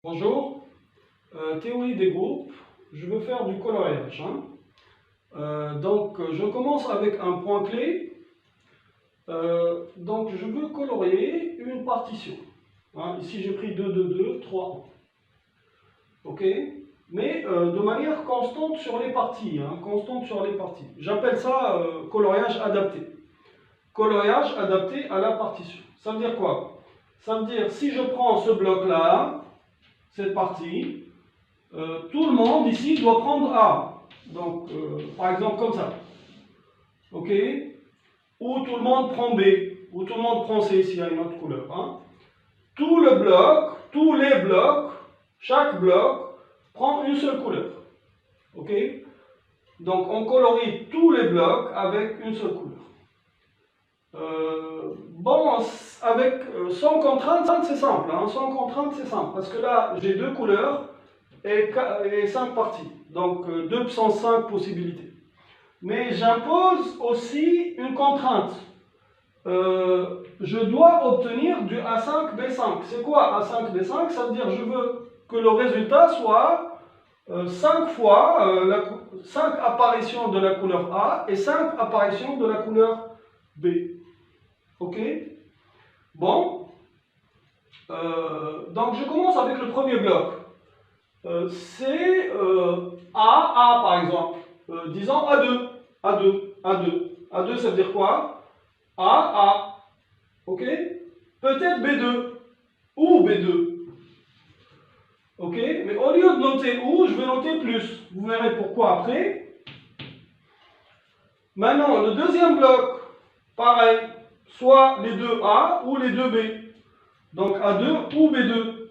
Bonjour, théorie des groupes, je veux faire du coloriage. Je commence avec un point clé. Je veux colorier une partition. Ici j'ai pris 2, 2, 2, 3. Ok? Mais de manière constante sur les parties. J'appelle ça coloriage adapté. Coloriage adapté à la partition. Ça veut dire quoi? Ça veut dire si je prends ce bloc-là, cette partie, tout le monde ici doit prendre A. Par exemple comme ça. Ok? Ou tout le monde prend B. Ou tout le monde prend C s'il y a une autre couleur. Tout le bloc, tous les blocs, chaque bloc prend une seule couleur. Ok? Donc on colorie tous les blocs avec une seule couleur. Sans contrainte, c'est simple. Sans contrainte, c'est simple. Parce que là, j'ai deux couleurs et 5 parties. Donc 2 puissance 5 possibilités. Mais j'impose aussi une contrainte. Je dois obtenir du A5B5. C'est quoi A5B5? Ça veut dire je veux que le résultat soit 5 fois 5 apparitions de la couleur A et 5 apparitions de la couleur B. Ok? Bon. Donc je commence avec le premier bloc. C'est A par exemple. Disons A2. A2, ça veut dire quoi? A. Ok? Peut-être B2 ou B2. Ok? Mais au lieu de noter ou, je vais noter plus. Vous verrez pourquoi après. Maintenant, le deuxième bloc, pareil. Soit les deux A ou les deux B. Donc A2 ou B2.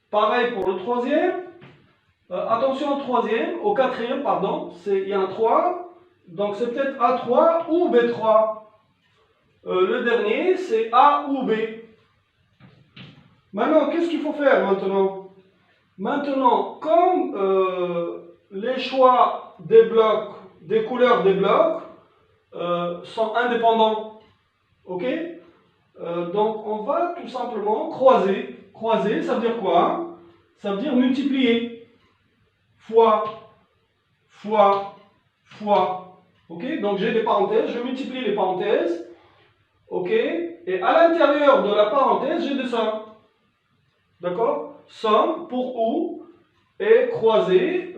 Pareil pour le troisième. Attention au quatrième, pardon. Il y a un 3. Donc c'est peut-être A3 ou B3. Le dernier, c'est A ou B. Maintenant, qu'est-ce qu'il faut faire maintenant? Maintenant, comme les choix des blocs, des couleurs des blocs, sont indépendants, ok? Donc, on va tout simplement croiser. Croiser, ça veut dire quoi? Ça veut dire multiplier. Fois. Ok? Donc, j'ai des parenthèses, je multiplie les parenthèses. Ok? Et à l'intérieur de la parenthèse, j'ai des sommes. D'accord? Somme pour ou et croiser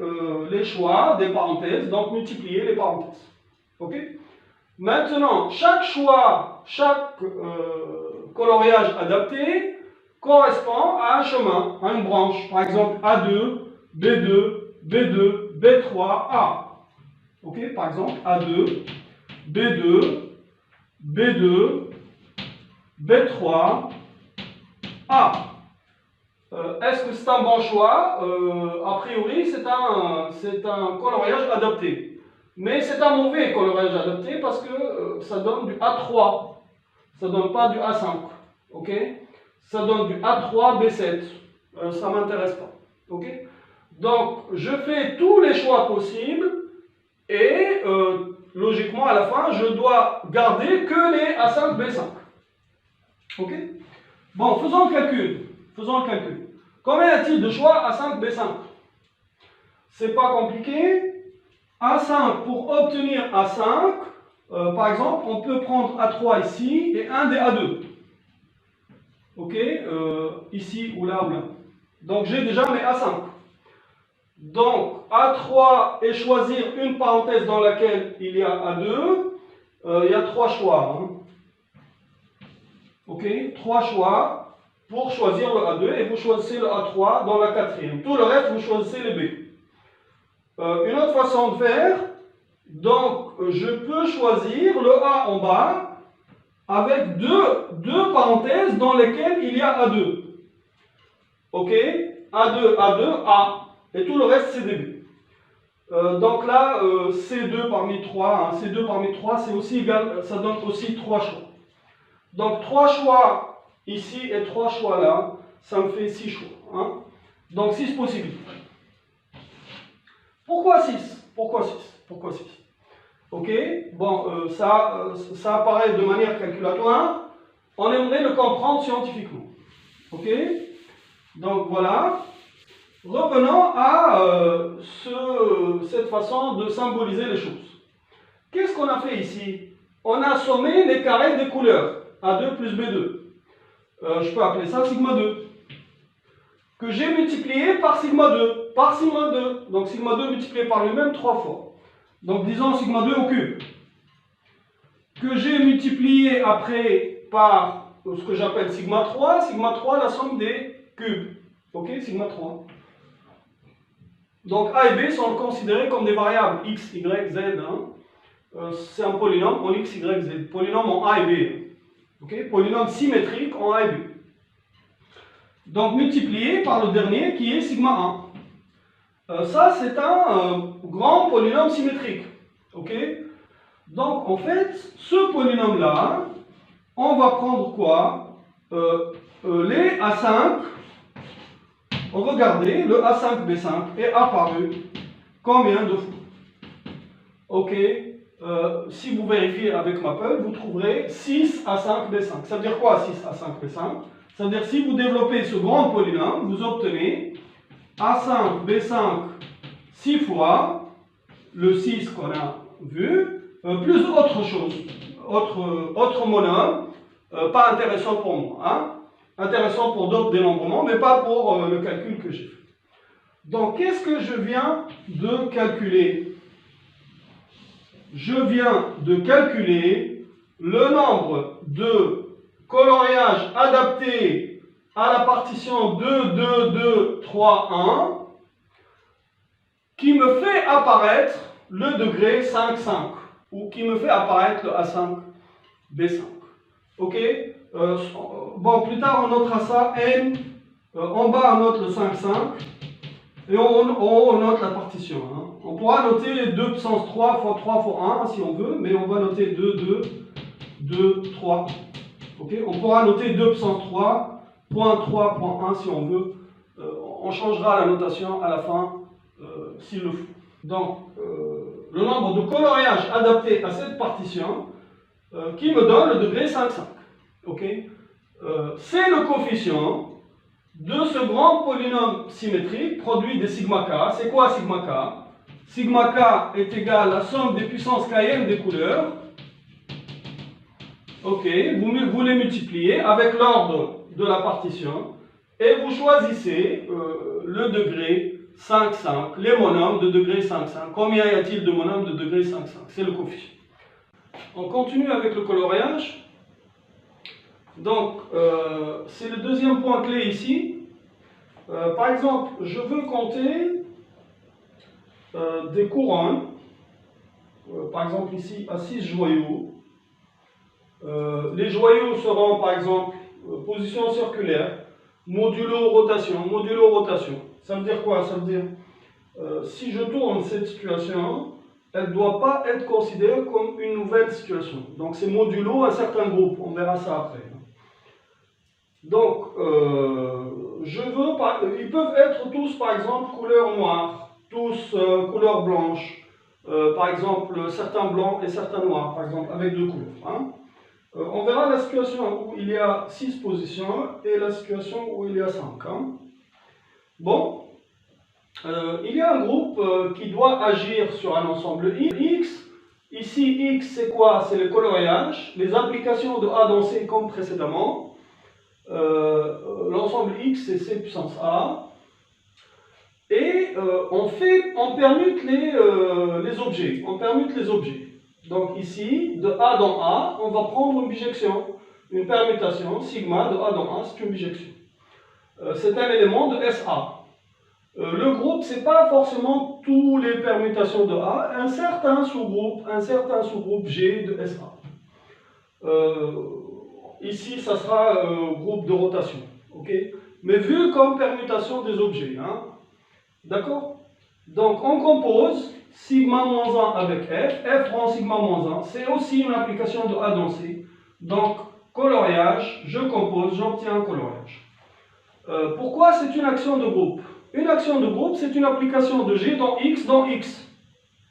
les choix des parenthèses, donc multiplier les parenthèses. Ok? Maintenant, chaque choix, chaque coloriage adapté correspond à un chemin, à une branche. Par exemple, A2, B2, B2, B3, A. Ok? Par exemple, A2, B2, B2, B3, A. Est-ce que c'est un bon choix? A priori, c'est un coloriage adapté. Mais c'est un mauvais coloriage adapté parce que ça donne du A3. Ça ne donne pas du A5. Ok? Ça donne du A3, B7. Ça ne m'intéresse pas. Ok? Donc, je fais tous les choix possibles et logiquement, à la fin, je dois garder que les A5, B5. Ok? Bon, faisons le calcul. Combien y a-t-il de choix A5, B5? C'est pas compliqué. A5, pour obtenir A5, par exemple, on peut prendre A3 ici et un des A2. Ok? Ici ou là ou là. Donc j'ai déjà mes A5. Donc A3 et choisir une parenthèse dans laquelle il y a A2. Il y a 3 choix. Ok? 3 choix pour choisir le A2 et vous choisissez le A3 dans la quatrième. Tout le reste, vous choisissez les B. Une autre façon de faire, donc je peux choisir le A en bas avec deux parenthèses dans lesquelles il y a A2. Ok? A2, A. Et tout le reste, c'est des B. Donc là, C2 parmi 3, C2 parmi 3, c'est aussi égal, ça donne aussi 3 choix. Donc 3 choix ici et 3 choix là, ça me fait 6 choix. Donc 6 possibilités. Pourquoi 6? Ok? Bon, ça apparaît de manière calculatoire. On aimerait le comprendre scientifiquement. Ok? Donc voilà. Revenons à cette façon de symboliser les choses. Qu'est-ce qu'on a fait ici? On a sommé les carrés des couleurs, A2 plus B2. Je peux appeler ça sigma 2. Que j'ai multiplié par sigma 2, par sigma 2. Donc sigma 2 multiplié par lui-même 3 fois. Donc disons sigma 2 au cube. Que j'ai multiplié après par ce que j'appelle sigma 3, la somme des cubes. Ok, sigma 3. Donc A et B sont considérés comme des variables x, y, z. C'est un polynôme en x, y, z. Polynôme en A et B. Ok, polynôme symétrique en A et B. Donc multiplié par le dernier qui est sigma 1. Ça c'est un grand polynôme symétrique. Ok. Donc en fait, ce polynôme-là, on va prendre quoi? Les A5. Regardez, le A5, B5 est apparu combien de fois? Ok. Si vous vérifiez avec Maple, vous trouverez 6 A5, B5. Ça veut dire quoi 6 A5, B5? Ça veut dire si vous développez ce grand polynôme, vous obtenez A5, B5 6 fois le 6 qu'on a vu, plus autre chose, autre monome, pas intéressant pour moi, hein? Intéressant pour d'autres dénombrements, mais pas pour le calcul que j'ai fait. Donc, qu'est-ce que je viens de calculer? Je viens de calculer le nombre de coloriages adaptés à la partition 2, 2, 2, 3, 1 qui me fait apparaître le degré 5, 5 ou qui me fait apparaître le A5, B5. Ok? Bon, plus tard on notera ça, N, en bas on note le 5, 5 et en haut on note la partition. Hein. On pourra noter 2 puissance 3 fois 3 fois 1 si on veut, mais on va noter 2, 2, 2, 3. Ok? On pourra noter 2 puissance 3, point 3, point 1 si on veut. On changera la notation à la fin s'il le faut. Donc, le nombre de coloriages adaptés à cette partition qui me donne le degré 5, 5. Okay? C'est le coefficient de ce grand polynôme symétrique produit de sigma k. C'est quoi sigma k? Sigma k est égal à la somme des puissances kn des couleurs. Ok, vous les multipliez avec l'ordre de la partition et vous choisissez le degré 5, 5, les monômes de degré 5, 5. Combien y a-t-il de monômes de degré 5, 5? C'est le coefficient. On continue avec le coloriage. Donc, c'est le deuxième point clé ici. Par exemple, je veux compter des couronnes. Par exemple, ici, à 6 joyaux. Les joyaux seront, par exemple, position circulaire, modulo rotation, modulo rotation. Ça veut dire quoi? Ça veut dire, si je tourne cette situation, elle ne doit pas être considérée comme une nouvelle situation. Donc, c'est modulo un certain groupe. On verra ça après. Donc, ils peuvent être tous, par exemple, couleur noire, tous couleur blanche, par exemple, certains blancs et certains noirs, par exemple, avec deux couleurs. Hein. On verra la situation où il y a 6 positions et la situation où il y a 5. Hein. Bon, il y a un groupe qui doit agir sur un ensemble X. Ici, X, c'est quoi? C'est le coloriage, les applications de A dans C comme précédemment. L'ensemble X c'est C puissance A et on permute les objets. Donc ici, de A dans A, on va prendre une bijection, une permutation, sigma de A dans A, c'est une bijection. C'est un élément de SA. Le groupe, c'est pas forcément tous les permutations de A, un certain sous-groupe G de SA. Ici, ça sera groupe de rotation. Okay? Mais vu comme permutation des objets. Hein? D'accord? Donc, on compose sigma moins 1 avec F. F rend sigma moins 1. C'est aussi une application de A dans C. Donc, coloriage, je compose, j'obtiens un coloriage. Pourquoi c'est une action de groupe? Une action de groupe, c'est une application de G dans X dans X.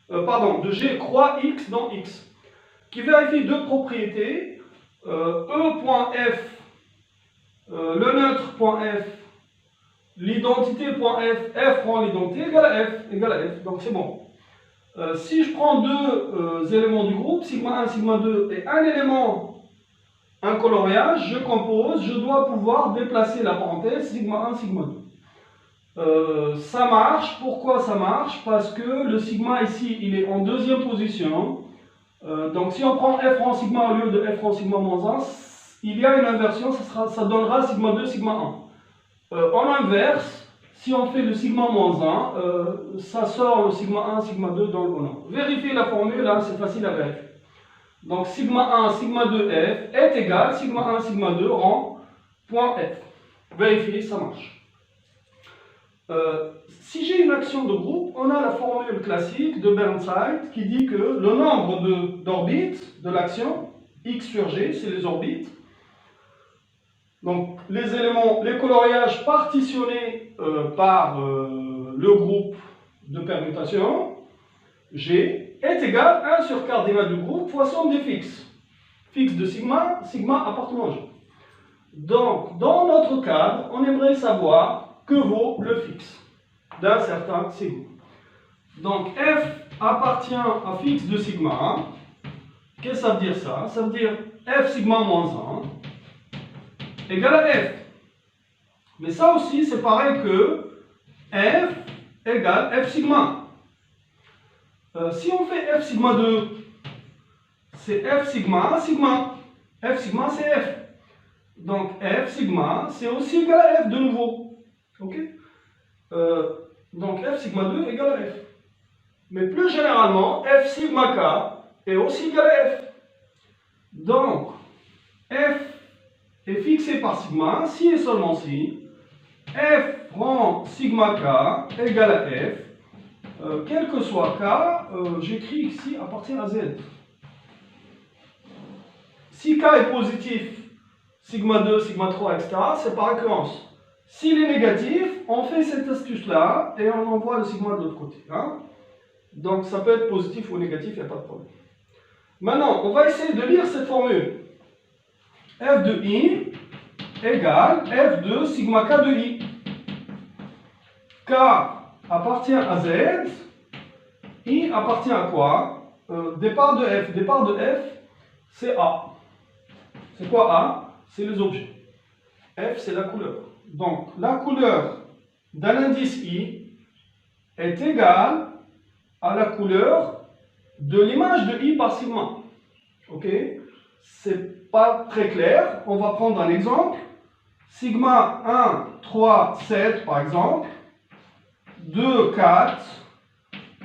De G croix X dans X. Qui vérifie deux propriétés. E.f, le neutre.f, l'identité.f, f prend l'identité égale à f, donc c'est bon. Si je prends deux éléments du groupe, sigma 1, sigma 2, et un élément, un coloriage, je compose, je dois pouvoir déplacer la parenthèse sigma 1, sigma 2. Ça marche, pourquoi ça marche? Parce que le sigma ici, il est en deuxième position. Donc si on prend f rang sigma au lieu de f rang sigma moins 1, il y a une inversion, ça donnera sigma 2, sigma 1. En inverse, si on fait le sigma moins 1, ça sort le sigma 1, sigma 2 dans le nom. Vérifiez la formule, hein, c'est facile à vérifier. Donc sigma 1, sigma 2 f est égal sigma 1, sigma 2 rang point f. Vérifiez, ça marche. Si j'ai une action de groupe, on a la formule classique de Burnside qui dit que le nombre d'orbites de l'action, x sur g, c'est les orbites. Donc les éléments, les coloriages partitionnés par le groupe de permutation, G, est égal à 1 sur cardinal du groupe fois somme des fixes. Fixe de sigma, sigma appartenant à G. Donc, dans notre cadre, on aimerait savoir que vaut le fixe d'un certain sigma. Donc, F appartient à fixe de sigma. Qu'est-ce que ça veut dire ça? Ça veut dire F sigma moins 1 égale à F. Mais ça aussi, c'est pareil que F égale F sigma. Si on fait F sigma 2, c'est F sigma, sigma. F sigma, c'est F. Donc, F sigma, c'est aussi égal à F de nouveau. Ok? Donc, F sigma 2 égale à F. Mais plus généralement, F sigma K est aussi égal à F. Donc, F est fixé par sigma, si et seulement si, F rend sigma K égale à F, quel que soit K, j'écris ici appartient à Z. Si K est positif, sigma 2, sigma 3, etc., c'est par récurrence. S'il est négatif, on fait cette astuce-là et on envoie le sigma de l'autre côté. Hein? Donc ça peut être positif ou négatif, il n'y a pas de problème. Maintenant, on va essayer de lire cette formule. F de I égale F de sigma K de I. K appartient à Z, I appartient à quoi? Départ de F. Départ de F, c'est A. C'est quoi A? C'est les objets. F, c'est la couleur. Donc, la couleur d'un indice I est égale à la couleur de l'image de I par sigma. Ok? C'est pas très clair. On va prendre un exemple. Sigma 1, 3, 7 par exemple. 2, 4,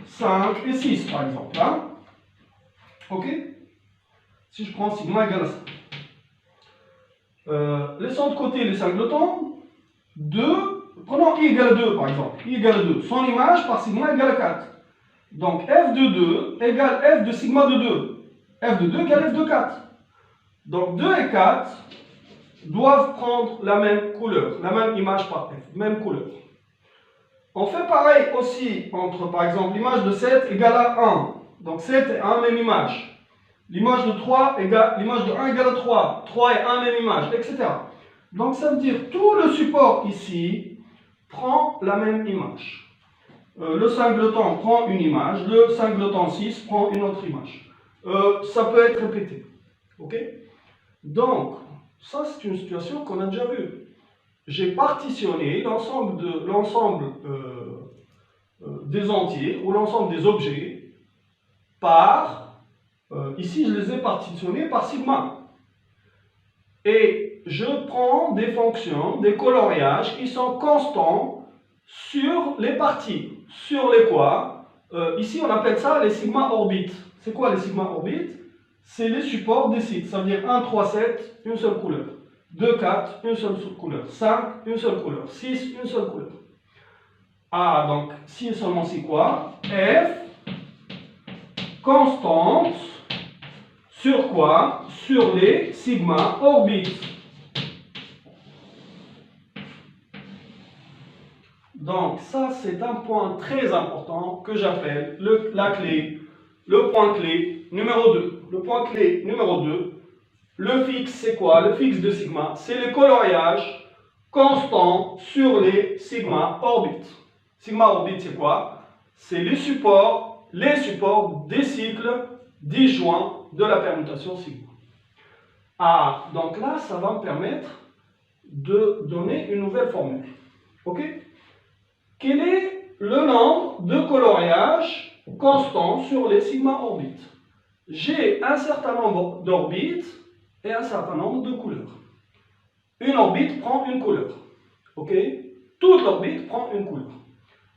5 et 6 par exemple. Hein? Ok? Si je prends sigma égale à ça. Laissons de côté les singletons. 2, prenons I égale à 2 par exemple. I égale à 2. Son image par sigma égale à 4. Donc F de 2 égale F de sigma de 2. F de 2 égale F de 4. Donc 2 et 4 doivent prendre la même couleur, la même image par F, même couleur. On fait pareil aussi entre, par exemple, l'image de 7 égale à 1. Donc 7 et 1, même image. L'image de 3 égale, l'image de 1 égale à 3. 3 et 1, même image, etc. Donc ça veut dire tout le support ici prend la même image. Le singleton prend une image, le singleton 6 prend une autre image. Ça peut être répété. Ok? Donc, ça c'est une situation qu'on a déjà vue. J'ai partitionné l'ensemble des entiers ou l'ensemble des objets par, ici je les ai partitionnés par sigma. Et je prends des fonctions, des coloriages qui sont constants sur les parties. Sur les quoi? Ici on appelle ça les sigma orbites. C'est quoi les sigma orbites? C'est les supports des sites. Ça veut dire 1, 3, 7, une seule couleur. 2, 4, une seule couleur. 5, une seule couleur. 6, une seule couleur. Ah, donc, si et seulement si quoi? F, constante, sur quoi? Sur les sigma orbites. Donc, ça, c'est un point très important que j'appelle la clé, le point clé numéro 2. Le point clé numéro 2, le fixe, c'est quoi? Le fixe de sigma, c'est le coloriage constant sur les sigma orbites. Sigma orbite, c'est quoi? C'est les supports des cycles disjoints de la permutation sigma. Ah, donc là, ça va me permettre de donner une nouvelle formule. Ok? Quel est le nombre de coloriages constants sur les sigma orbites? J'ai un certain nombre d'orbites et un certain nombre de couleurs. Une orbite prend une couleur. Ok? Toute l'orbite prend une couleur.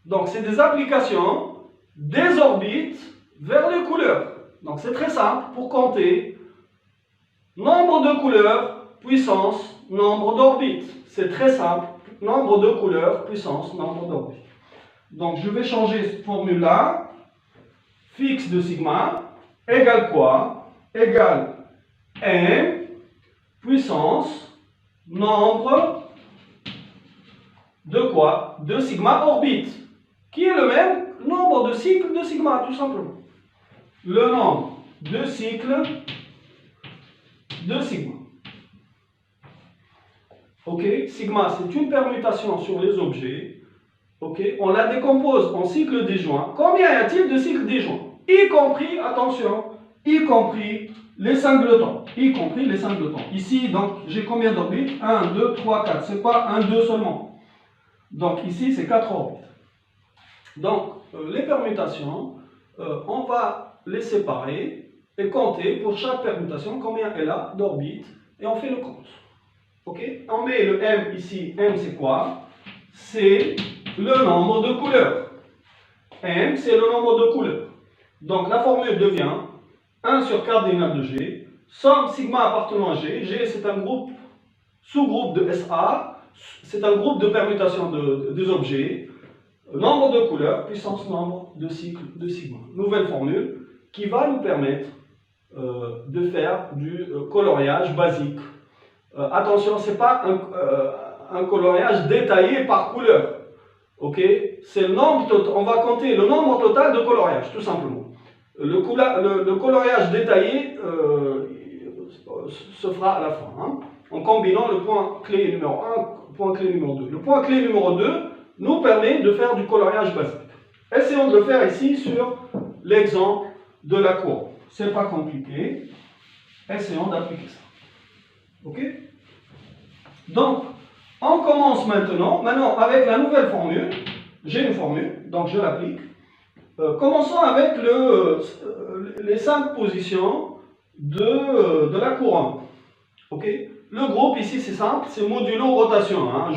Donc, c'est des applications des orbites vers les couleurs. Donc, c'est très simple pour compter nombre de couleurs, puissance, nombre d'orbites. C'est très simple. Nombre de couleurs, puissance, nombre d'orbites. Donc, je vais changer cette formule-là. Fixe de sigma égale quoi? Égale m puissance nombre de quoi? De sigma orbite, qui est le même nombre de cycles de sigma, tout simplement. Le nombre de cycles de sigma. Ok, sigma, c'est une permutation sur les objets. Ok, on la décompose en cycles disjoints. Combien y a-t-il de cycles disjoints? Y compris, attention, y compris les singletons. Y compris les singletons. Ici, donc, j'ai combien d'orbites? 1, 2, 3, 4. C'est pas 1, 2 seulement. Donc, ici, c'est 4 orbites. Donc, les permutations, on va les séparer et compter pour chaque permutation combien elle a d'orbites. Et on fait le compte. Ok? On met le m ici. M, c'est quoi? C'est le nombre de couleurs. M, c'est le nombre de couleurs. Donc la formule devient 1 sur cardinal de G, somme sigma appartenant à G. G, c'est un groupe, sous-groupe de SA, c'est un groupe de permutation des objets. Nombre de couleurs, puissance nombre de cycles de sigma. Nouvelle formule qui va nous permettre de faire du coloriage basique. Attention, ce n'est pas un coloriage détaillé par couleur. Ok, c'est le nombre total. On va compter le nombre total de coloriages, tout simplement. Le coloriage détaillé se fera à la fin, hein, en combinant le point clé numéro 1 point clé numéro 2. Le point clé numéro 2 nous permet de faire du coloriage basique. Essayons de le faire ici sur l'exemple de la courbe. Ce n'est pas compliqué. Essayons d'appliquer ça. Ok? Donc, on commence maintenant avec la nouvelle formule. J'ai une formule, donc je l'applique. Commençons avec les 5 positions de la couronne. Ok? Le groupe ici, c'est simple, c'est modulo rotation. Hein.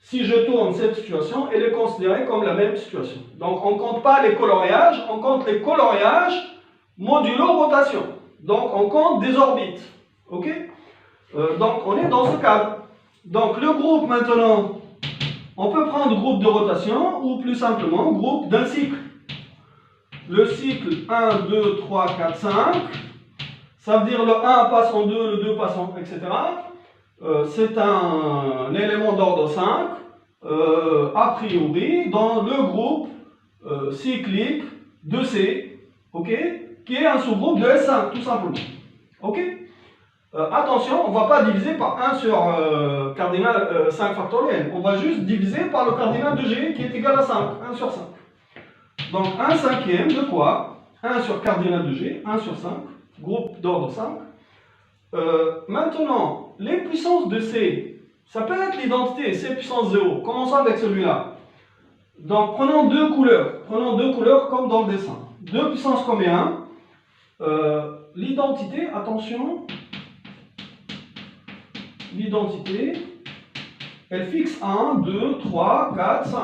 Si je tourne cette situation, elle est considérée comme la même situation. Donc, on ne compte pas les coloriages, on compte les coloriages modulo rotation. Donc, on compte des orbites. Ok? Donc, on est dans ce cadre. Donc, le groupe maintenant, on peut prendre groupe de rotation ou plus simplement groupe d'un cycle. Le cycle 1, 2, 3, 4, 5. Ça veut dire le 1 passe en 2, le 2 passe en, etc. C'est un élément d'ordre 5, a priori, dans le groupe cyclique de C, okay, qui est un sous-groupe de S5, tout simplement. Ok? Attention, on ne va pas diviser par 1 sur cardinal 5 factoriel. On va juste diviser par le cardinal de G qui est égal à 5, 1 sur 5. Donc 1 cinquième de quoi? 1 sur cardinal de G, 1 sur 5, groupe d'ordre 5. Maintenant, les puissances de C, ça peut être l'identité C puissance 0. Commençons avec celui-là. Donc prenons deux couleurs comme dans le dessin. 2 puissance combien? L'identité, attention, l'identité, elle fixe 1, 2, 3, 4, 5.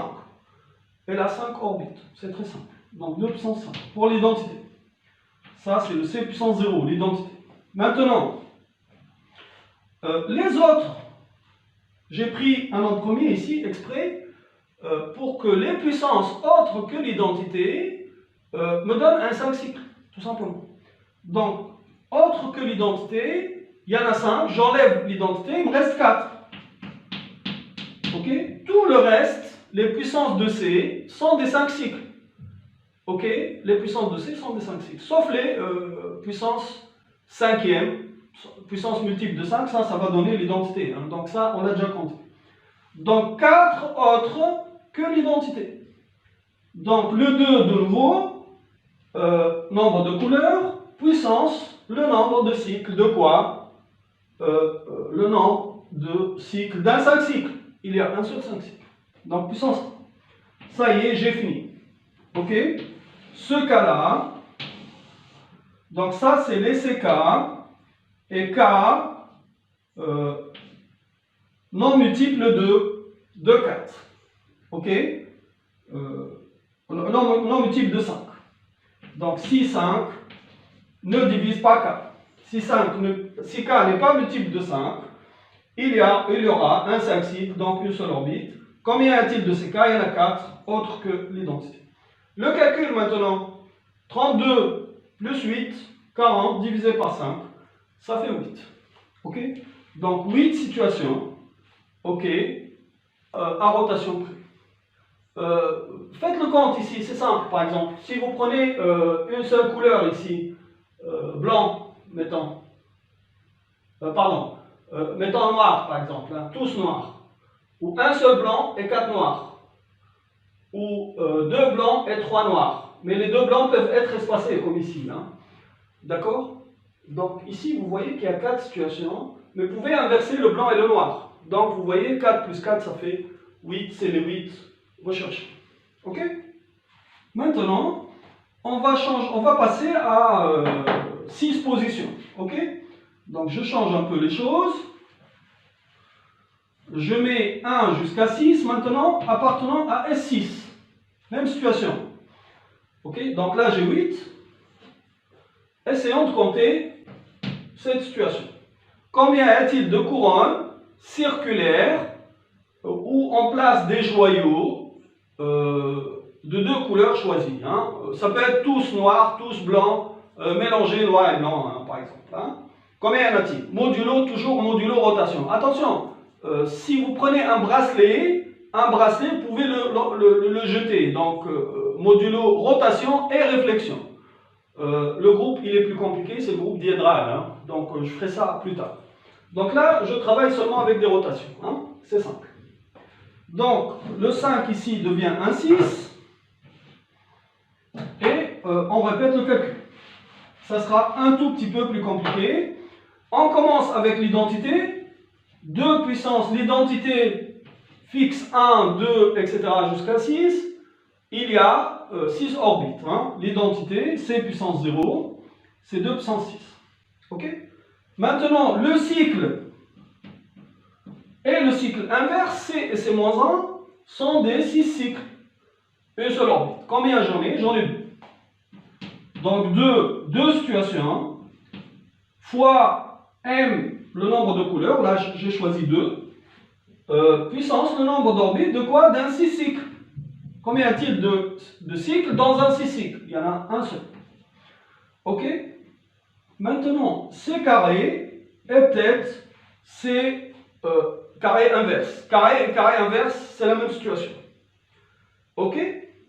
Elle a 5 orbites, c'est très simple. Donc 2 puissance 5 pour l'identité. Ça, c'est le C puissance 0, l'identité. Maintenant, les autres, j'ai pris un en premier ici, exprès, pour que les puissances autres que l'identité me donnent un 5 cycles, tout simplement. Donc, autre que l'identité, il y en a 5, j'enlève l'identité, il me reste 4. Ok? Tout le reste, les puissances de C sont des 5 cycles. Ok? Les puissances de C sont des 5 cycles. Sauf les puissances cinquième, puissance multiple de 5, ça va donner l'identité. Hein. Donc ça, on l'a déjà compté. Donc 4 autres que l'identité. Donc le 2 de nouveau, nombre de couleurs, puissance, le nombre de cycles de quoi? Le nombre de cycles d'un 5 cycles. Il y a un seul 5 cycles. Donc puissance. Ça y est, j'ai fini. Ok? Ce cas-là, donc ça c'est les CK, et K non multiple de 4. Ok? Non multiple de 5. Donc si 5 ne divise pas K. Si K n'est pas multiple de 5, il y aura un 5 cycles, donc une seule orbite. Combien y a-t-il de CK? Il y en a 4, autres que l'identité. Le calcul maintenant, 32 plus 8, 40 divisé par 5, ça fait 8. Ok? Donc 8 situations, ok, à rotation près. Faites le compte ici, c'est simple par exemple. Si vous prenez une seule couleur ici, blanc, mettons, mettons noir par exemple, hein, tous noirs, ou un seul blanc et 4 noirs, ou 2 blancs et 3 noirs, mais les 2 blancs peuvent être espacés comme ici, hein. D'accord? Donc ici vous voyez qu'il y a 4 situations, mais vous pouvez inverser le blanc et le noir. Donc vous voyez 4 plus 4 ça fait 8, c'est les 8 recherchés. Ok? Maintenant, on va passer à 6 positions. Ok? Donc je change un peu les choses. Je mets 1 jusqu'à 6 maintenant, appartenant à S6. Même situation. Ok? Donc là j'ai 8. Essayons de compter cette situation. Combien y a-t-il de couronnes circulaires où on place des joyaux de 2 couleurs choisies, hein? Ça peut être tous noirs, tous blancs, mélangés noir et blanc, hein, par exemple. Hein? Combien y en a-t-il? Modulo, toujours modulo rotation. Attention, si vous prenez un bracelet, vous pouvez le jeter. Donc, modulo rotation et réflexion. Le groupe, il est plus compliqué, c'est le groupe diédral. Hein? Donc, je ferai ça plus tard. Donc là, je travaille seulement avec des rotations. Hein? C'est simple. Donc, le 5 ici devient un 6. Et on répète le calcul. Ça sera un tout petit peu plus compliqué. On commence avec l'identité. 2 puissance l'identité fixe 1, 2, etc. jusqu'à 6. Il y a 6 orbites. Hein. L'identité, C puissance 0, c'est 2 puissance 6. Ok? Maintenant, le cycle et le cycle inverse, C et C-1, sont des 6 cycles. Une seule orbite. Combien j'en ai? J'en ai 2. Donc 2 situations, fois M, le nombre de couleurs, là j'ai choisi 2, puissance, le nombre d'orbites, de quoi? D'un 6 cycles. Combien y a-t-il de cycles dans un 6 cycles? Il y en a un seul. Ok? Maintenant, C carré est peut-être C carré inverse. Carré et carré inverse, c'est la même situation. Ok?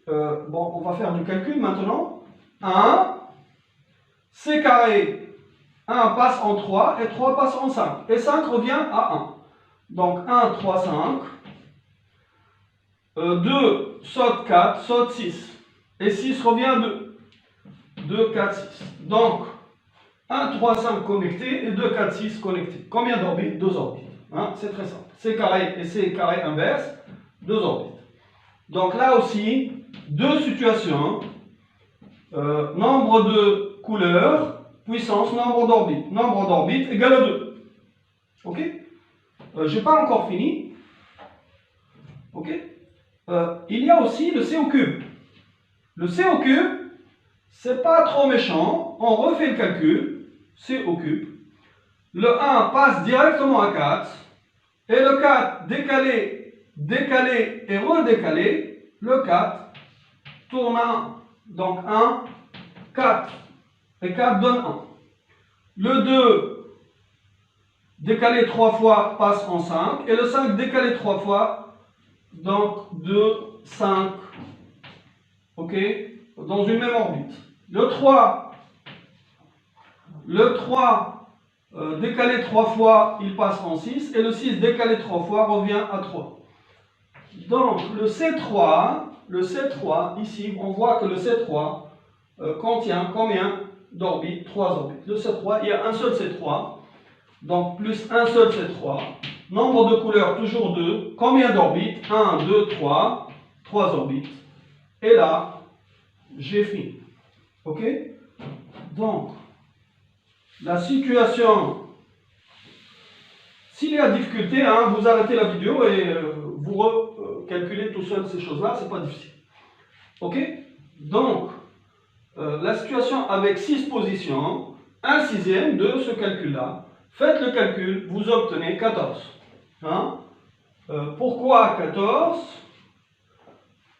Bon, on va faire du calcul maintenant. 1, C carré, 1 passe en 3 et 3 passe en 5. Et 5 revient à 1. Donc 1, 3, 5. 2 saute 4, saute 6. Et 6 revient à 2. 2, 4, 6. Donc 1, 3, 5 connectés et 2, 4, 6 connectés. Combien d'orbites? 2 orbites. Hein? C'est très simple. C carré et C carré inverse, 2 orbites. Donc là aussi, 2 situations. Nombre de couleurs, puissance, nombre d'orbites. Nombre d'orbites égale à 2. Ok? Je n'ai pas encore fini. Ok? Il y a aussi le C au cube. Le C au cube, c'est pas trop méchant. On refait le calcul. C au cube. Le 1 passe directement à 4. Et le 4 décalé, décalé et redécalé. Le 4 tourne à 1. Donc 1, 4. Et 4 donne 1. Le 2 décalé 3 fois passe en 5. Et le 5 décalé 3 fois, donc 2, 5. Ok? Dans une même orbite. Le 3 décalé 3 fois, il passe en 6. Et le 6 décalé 3 fois revient à 3. Donc le C3, ici, on voit que le C3 contient combien d'orbites? 3 orbites. Le C3, il y a un seul C3, donc plus un seul C3. Nombre de couleurs, toujours 2. Combien d'orbites? 1, 2, 3. 3 orbites. Et là, j'ai fini. Ok? Donc, la situation, s'il y a difficulté, hein, vous arrêtez la vidéo et vous recalculez tout seul ces choses-là, c'est pas difficile. Ok? Donc, la situation avec 6 positions, 1/6 de ce calcul-là. Faites le calcul, vous obtenez 14. Hein? Pourquoi 14?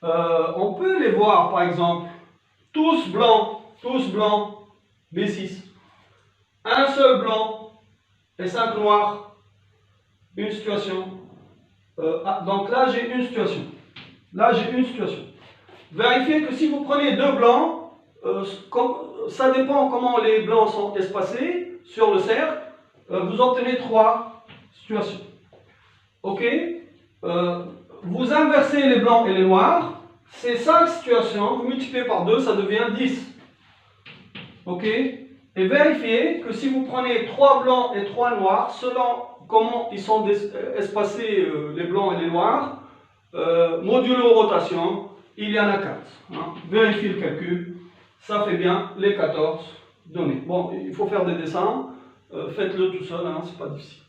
On peut les voir, par exemple, tous blancs, B6. Un seul blanc et 5 noirs, une situation. Donc là, j'ai une situation. Vérifiez que si vous prenez 2 blancs, ça dépend comment les blancs sont espacés sur le cercle, vous obtenez 3 situations. Ok? Vous inversez les blancs et les noirs, c'est 5 situations, vous multipliez par 2, ça devient 10. Ok? Et vérifiez que si vous prenez 3 blancs et 3 noirs, selon comment ils sont espacés, les blancs et les noirs, modulo rotation, il y en a 4. Hein? Vérifiez le calcul, ça fait bien les 14 donnés. Bon, il faut faire des dessins, faites-le tout seul, hein, c'est pas difficile.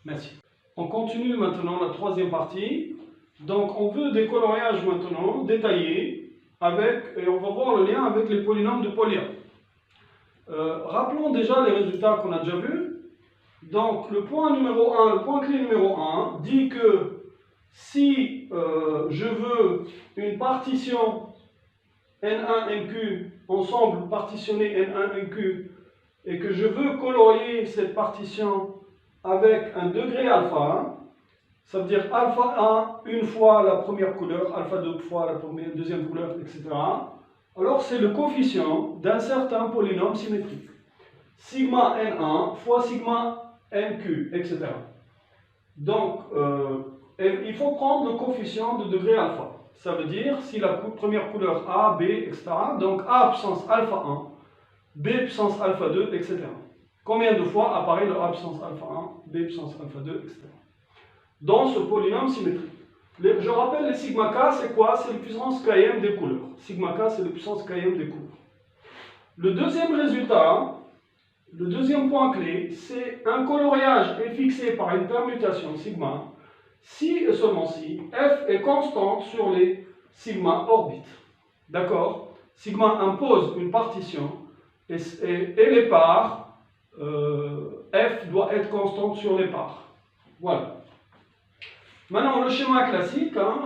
Merci. On continue maintenant la troisième partie. Donc on veut des coloriages maintenant détaillés et on va voir le lien avec les polynômes de Polya. Rappelons déjà les résultats qu'on a déjà vus. Donc le point clé numéro 1 dit que si je veux une partition N1, NQ, ensemble partitionné N1, NQ, et que je veux colorier cette partition avec un degré alpha, ça veut dire alpha 1 une fois la première couleur, alpha 2 fois la deuxième couleur, etc. Alors c'est le coefficient d'un certain polynôme symétrique. Sigma N1 fois sigma NQ, etc. Donc, il faut prendre le coefficient de degré alpha. Ça veut dire si la première couleur A, B, etc. Donc A puissance alpha 1, B puissance alpha 2, etc. Combien de fois apparaît le A puissance alpha 1, B puissance alpha 2, etc. Dans ce polynôme symétrique. Je rappelle les sigma k, c'est quoi? C'est la puissance km des couleurs. Sigma k, c'est la puissance km des couleurs. Le deuxième résultat, le deuxième point clé, c'est un coloriage est fixé par une permutation sigma, si et seulement si f est constante sur les sigma orbites. D'accord? Sigma impose une partition et les parts, f doit être constante sur les parts. Voilà. Maintenant, le schéma classique, hein,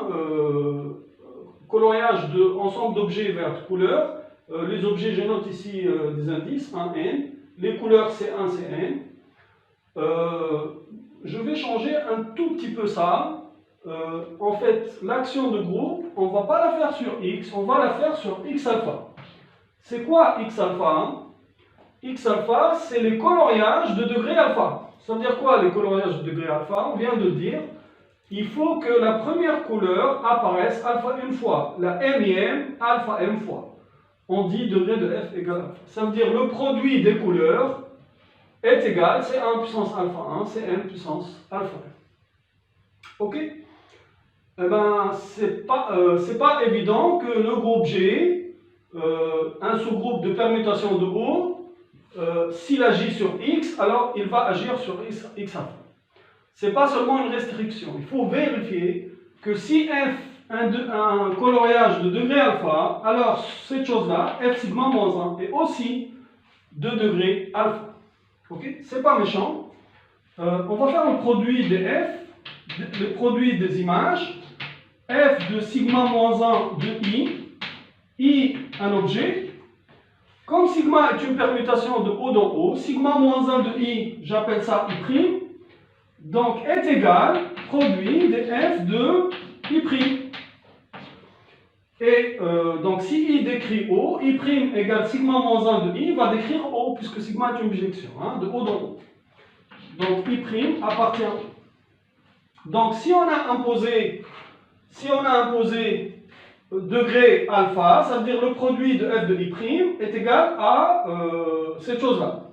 coloriage d'ensemble d'objets vers couleurs. Les objets, je note ici des indices, 1, N. Les couleurs, c'est 1, c'est N. Je vais changer un tout petit peu ça. En fait, l'action de groupe, on ne va pas la faire sur X, on va la faire sur X alpha. C'est quoi X alpha? X alpha, c'est les coloriages de degré alpha. Ça veut dire quoi les coloriages de degré alpha? On vient de le dire. Il faut que la première couleur apparaisse alpha une fois, la mième alpha m fois. On dit degré de f égale alpha. Ça veut dire le produit des couleurs est égal, c'est 1 puissance alpha 1, c'est n puissance alpha m. Ok? Eh ben, c'est pas évident que le groupe G, un sous-groupe de permutation de O, s'il agit sur X, alors il va agir sur X alpha. Ce n'est pas seulement une restriction. Il faut vérifier que si f un coloriage de degré alpha, alors cette chose-là, f sigma moins 1, est aussi de degré alpha. Ok? C'est pas méchant. On va faire le produit des f, le produit des images. F de sigma moins 1 de I un objet. Comme sigma est une permutation de O dans O, sigma moins 1 de I, j'appelle ça I'. Donc est égal produit des f de I'. Et donc si I décrit O, I' égale sigma moins 1 de I va décrire O, puisque sigma est une bijection, hein, de O dans O. Donc I' appartient à O. Donc si on a imposé si on a imposé degré alpha, ça veut dire le produit de f de i' est égal à cette chose-là.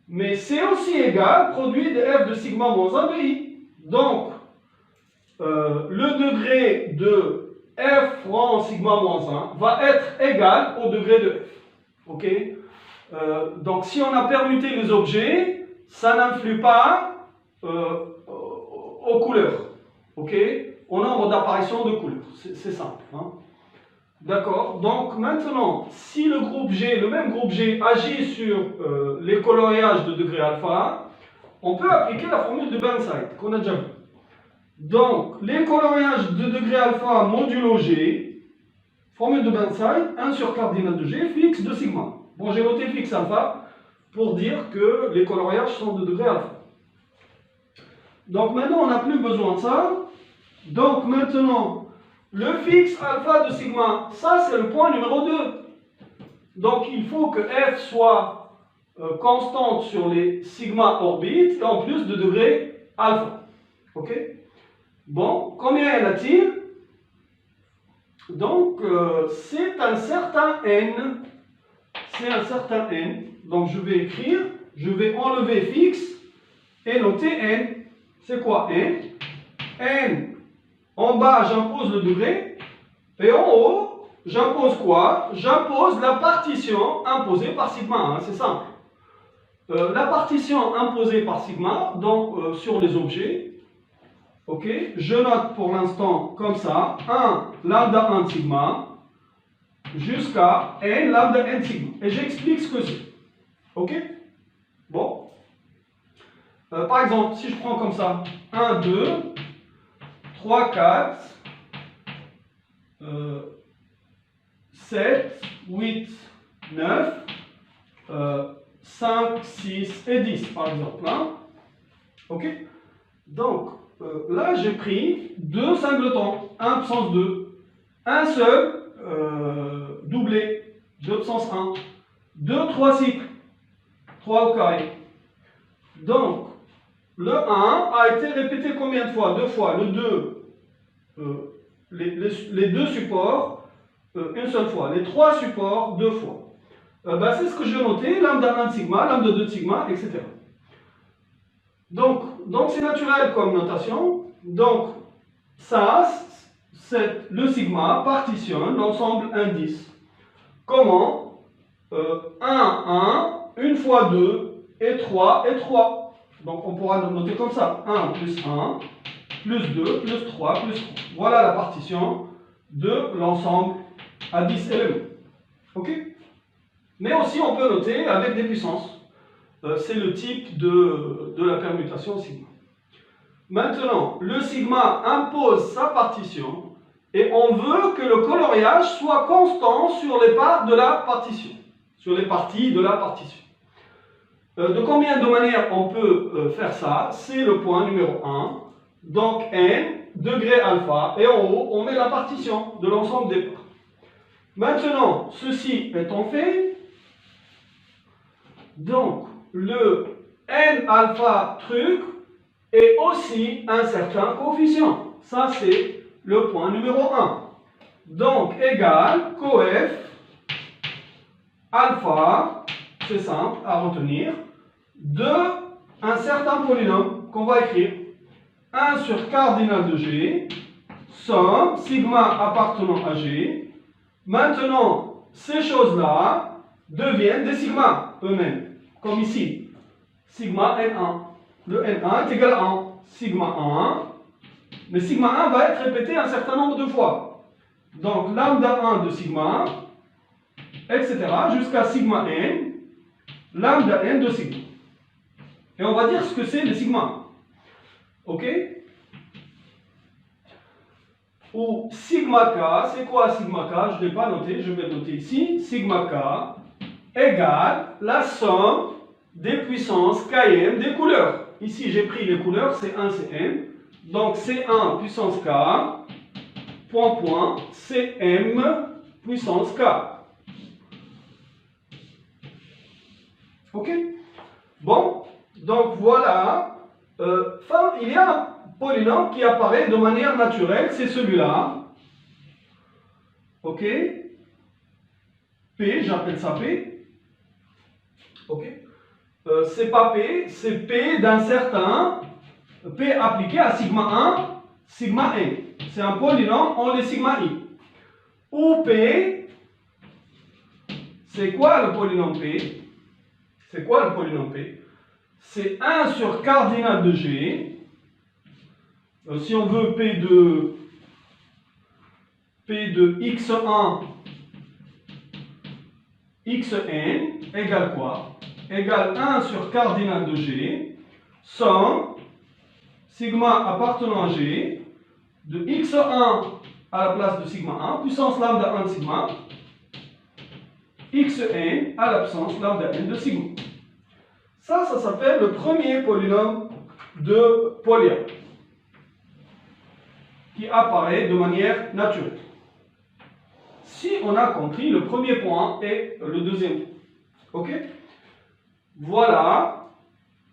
Mais c'est aussi égal produit de f de sigma moins 1 de i. Donc, le degré de f rang sigma moins 1 va être égal au degré de f. Ok? Donc, si on a permuté les objets, ça n'influe pas aux couleurs. Ok? Au nombre d'apparitions de couleurs. C'est simple. Hein? D'accord? Donc, maintenant, si le groupe G, le même groupe G, agit sur les coloriages de degré alpha, on peut appliquer la formule de Burnside qu'on a déjà vu. Donc, les coloriages de degré alpha modulo G, formule de Burnside, 1 sur cardinal de G, fixe de sigma. Bon, j'ai noté fixe alpha pour dire que les coloriages sont de degré alpha. Donc, maintenant, on n'a plus besoin de ça. Donc, maintenant, le fixe alpha de sigma, ça, c'est le point numéro 2. Donc, il faut que f soit constante sur les sigma orbites et en plus de degré alpha. Ok? Bon, combien y en a-t-il? Donc, c'est un certain n. C'est un certain n. Donc, je vais écrire, je vais enlever fixe et noter n. C'est quoi n? N, en bas, j'impose le degré. Et en haut, j'impose quoi? J'impose la partition imposée par sigma 1. C'est simple. La partition imposée par sigma, donc sur les objets. Ok, je note pour l'instant comme ça, 1 lambda 1 sigma jusqu'à n lambda n sigma. Et j'explique ce que c'est. Ok? Bon. Par exemple, si je prends comme ça, 1, 2, 3, 4, 7, 8, 9, 5, 6 et 10 par exemple. Hein? Ok? Donc, là, j'ai pris deux singletons, 1 puissance 2, un seul doublé, 2 puissance 1, 2, 3 cycles, 3 au carré. Donc, le 1 a été répété combien de fois? Deux fois. Le 2, les deux supports, une seule fois. Les trois supports, deux fois. Ben, c'est ce que je vais noter, lambda 1 de sigma, lambda 2 de sigma, etc. Donc c'est naturel comme notation. Donc, ça, le sigma partitionne l'ensemble indice. Comment? 1, 1, une fois 2, et 3, et 3. Donc, on pourra noter comme ça. 1 plus 1, plus 2, plus 3, plus 3. Voilà la partition de l'ensemble à 10 éléments. Ok? Mais aussi, on peut noter avec des puissances. C'est le type de la permutation sigma. Maintenant, le sigma impose sa partition et on veut que le coloriage soit constant sur les parts de la partition, sur les parties de la partition. De combien de manières on peut faire ça? C'est le point numéro 1. Donc n, degré alpha, et en haut, on met la partition de l'ensemble des parts. Maintenant, ceci étant fait, donc le n alpha truc est aussi un certain coefficient. Ça, c'est le point numéro 1. Donc, égal coef alpha, c'est simple à retenir, de un certain polynôme qu'on va écrire. 1 sur cardinal de G, somme sigma appartenant à G. Maintenant, ces choses-là deviennent des sigmas eux-mêmes, comme ici. Sigma N1. Le N1 est égal à 1. Sigma 1. Mais sigma 1 va être répété un certain nombre de fois. Donc, lambda 1 de sigma, etc. jusqu'à sigma n, lambda n de sigma. Et on va dire ce que c'est le sigma. Ok? Ou sigma k, c'est quoi sigma k? Je ne l'ai pas noté, je vais le noter ici. Sigma k égale la somme des puissances km des couleurs. Ici, j'ai pris les couleurs, C1, Cm. Donc, C1 puissance k, point, point, Cm puissance k. Ok? Bon, donc voilà. Il y a polynôme qui apparaît de manière naturelle, c'est celui-là. Ok? P, j'appelle ça P. Ok? C'est pas P, c'est P d'un certain P appliqué à sigma 1, sigma n. C'est un polynôme, on les sigma i. Ou P, c'est quoi le polynôme P? C'est quoi le polynôme P? C'est 1 sur cardinal de G. Si on veut P de x1, xn égale quoi? Égale 1 sur cardinal de G, somme sigma appartenant à G de x1 à la place de sigma 1, puissance lambda 1 de sigma, xn à l'absence lambda n de sigma. Ça s'appelle le premier polynôme de Polya, qui apparaît de manière naturelle. Si on a compris le premier point et le deuxième point. Ok? Voilà.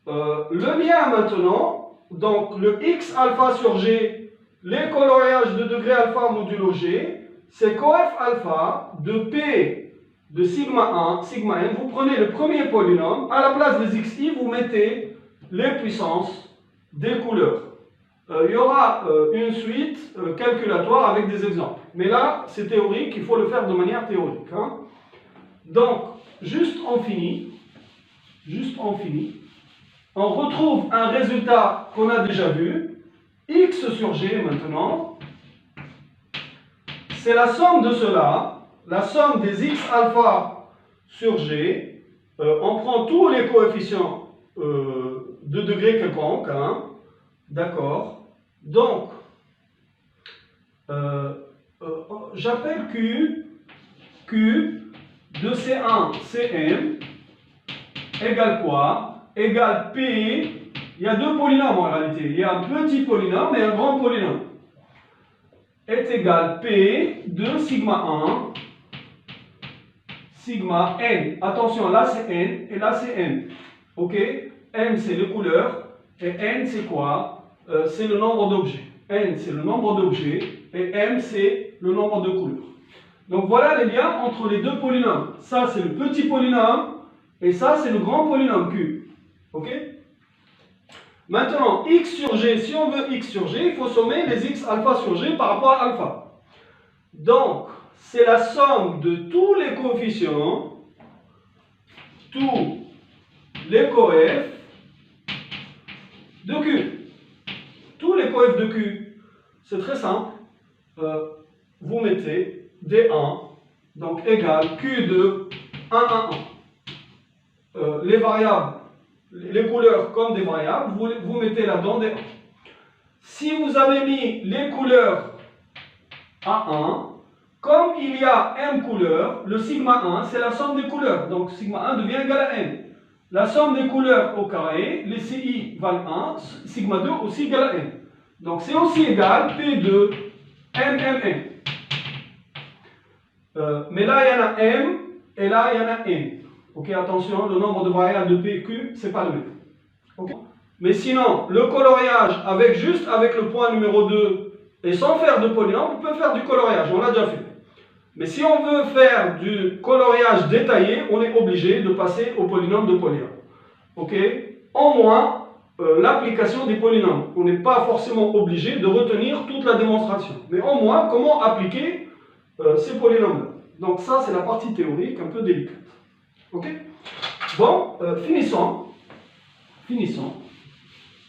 Le lien maintenant, donc le x alpha sur g, les coloriages de degré alpha modulo g, c'est coef alpha de p de sigma 1, sigma n. Vous prenez le premier polynôme, à la place des xi, vous mettez les puissances des couleurs. Il y aura une suite calculatoire avec des exemples. Mais là, c'est théorique, il faut le faire de manière théorique. Hein. Donc, juste on finit. On retrouve un résultat qu'on a déjà vu. X sur G maintenant. C'est la somme de cela, la somme des X alpha sur G. On prend tous les coefficients de degré quelconque. Hein. D'accord. Donc, j'appelle Q de C1, Cm égale quoi? Égale P. Il y a deux polynômes en réalité. Il y a un petit polynôme et un grand polynôme. Est égal P de sigma 1, sigma n. Attention, là c'est n et là c'est n. Ok? M c'est les couleurs et n c'est quoi? C'est le nombre d'objets. N c'est le nombre d'objets et M c'est le nombre de couleurs. Donc voilà les liens entre les deux polynômes. Ça c'est le petit polynôme et ça c'est le grand polynôme Q. Ok? Maintenant, x sur g, si on veut x sur g, il faut sommer les x alpha sur g par rapport à alpha. Donc, c'est la somme de tous les coefficients, tous les coefs de Q. Tous les coefs de Q, c'est très simple. Vous mettez D1, donc égal Q de 1, 1, 1. Les variables, les couleurs comme des variables, vous mettez là-dedans des 1. Si vous avez mis les couleurs à 1, comme il y a m couleurs, le sigma 1, c'est la somme des couleurs. Donc sigma 1 devient égal à n. La somme des couleurs au carré, les ci valent 1, sigma 2 aussi égal à n. Donc c'est aussi égal P2 MMN. Mais là, il y en a M et là, il y en a N. Ok, attention, le nombre de variables de P et Q, c'est pas le même. Okay. Mais sinon, le coloriage, juste avec le point numéro 2 et sans faire de polynôme, on peut faire du coloriage, on l'a déjà fait. Mais si on veut faire du coloriage détaillé, on est obligé de passer au polynôme de Polya. Ok? En moins, l'application des polynômes. On n'est pas forcément obligé de retenir toute la démonstration. Mais au moins, comment appliquer ces polynômes-là. Donc ça, c'est la partie théorique un peu délicate. Ok? Bon, finissons.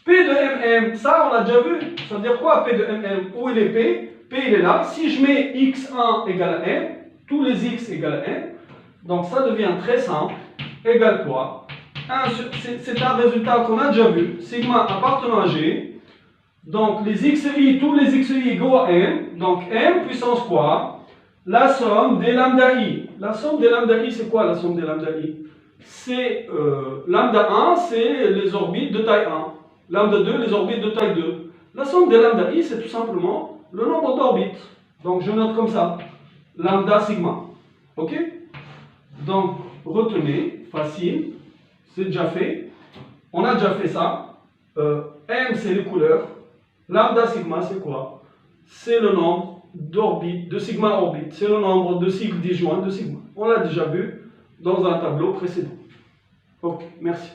P de MM, ça on l'a déjà vu. Ça veut dire quoi P de MM? Où il est P? P il est là. Si je mets x1 égale à m, tous les x égale à m, donc ça devient très simple. Égale quoi? C'est un résultat qu'on a déjà vu. Sigma appartenant à G. Donc les xi, tous les xi égaux à m. Donc m puissance quoi? La somme des lambda i. La somme des lambda i, c'est quoi la somme des lambda i? C'est lambda 1, c'est les orbites de taille 1. Lambda 2, les orbites de taille 2. La somme des lambda i, c'est tout simplement le nombre d'orbites. Donc je note comme ça. Lambda sigma. Ok? Donc retenez, facile, c'est déjà fait. On a déjà fait ça. M, c'est les couleurs. Lambda sigma, c'est quoi? C'est le nombre d'orbites, de sigma orbite. C'est le nombre de cycles disjoints de sigma. On l'a déjà vu dans un tableau précédent. Ok, merci.